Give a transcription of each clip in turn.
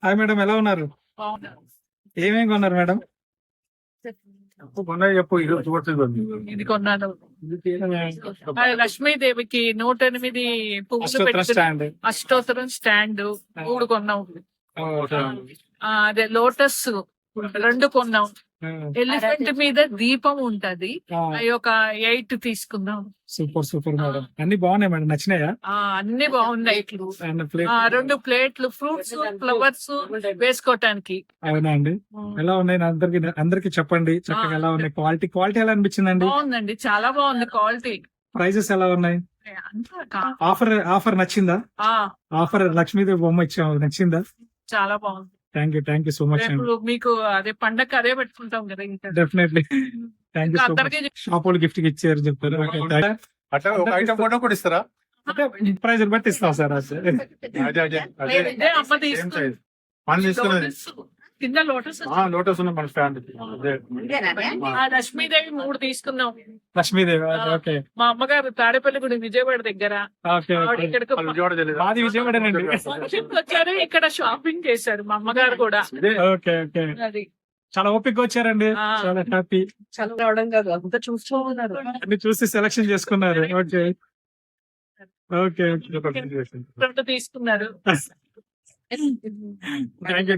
Hi madam, ఎలా ఉన్నారు? ఏమేమి కొన్నారు మేడం? చెప్పు ఇది కొన్నాను. లక్ష్మీదేవికి 108 పువ్వులు పెట్టి స్టాండ్. అష్టోత్తరం స్టాండ్ 3 కొన్నాం. అదే లోటస్ 2 కొన్నాం. ఎలిఫెంట్ మీద దీపం ఉంటది, అవి ఒక 8 తీసుకుందాం. సూపర్ సూపర్ మేడం, అన్ని బాగున్నాయి మేడం, నచ్చినాయా? అన్ని బాగున్నాయి. 2 ప్లేట్లు ఫ్రూట్స్ ఫ్లవర్స్ వేసుకోవటానికి. అవునా అండి, ఎలా ఉన్నాయి? అందరికి చెప్పండి చక్కగా ఎలా ఉన్నాయి. క్వాలిటీ ఎలా అనిపించిందండి? బాగుందండి, చాలా బాగుంది క్వాలిటీ. ప్రైజెస్ ఎలా ఉన్నాయి? ఆఫర్ నచ్చిందా? ఆఫర్ లక్ష్మీదేవి బొమ్మ ఇచ్చాము, నచ్చిందా? చాలా బాగుంది. థ్యాంక్ యూ సో మచ్ అండి. మీకు అదే పండగ అదే పెట్టుకుంటాం కదా. ఇంకా definitely thank you so much. Shop వాళ్ళు గిఫ్ట్ ఇచ్చారు చెప్తారు. ఫోటో కూడా ఇస్తారా? ప్రైజ్ బట్టి ఇస్తాం సార్. అమ్మ తీసుకుంది. కింద లోటస్ లోటస్ ఉన్న మన స్టాండ్. లక్ష్మీదేవి 3 తీసుకున్నాం. లక్ష్మీదేవి, ఓకే. మా అమ్మగారు తాడేపల్లిగూడి విజయవాడ దగ్గర. ఇక్కడికి మాది విజయవాడనండి. వచ్చారు, ఇక్కడ షాపింగ్ చేశారు మా అమ్మగారు కూడా. ఓకే ఓకే, అది చాలా ఓపిక వచ్చారండి. చాలా హ్యాపీ. చాలా రావడం కాదు, అంతా చూసుకోమన్నారు. అన్ని చూసి సెలెక్షన్ చేసుకున్నారు. ఓకే ఓకే తీసుకున్నారు.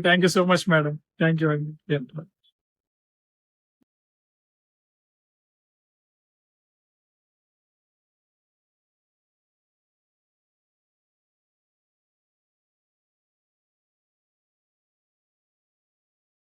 Thank you so much madam. Thank you అండి.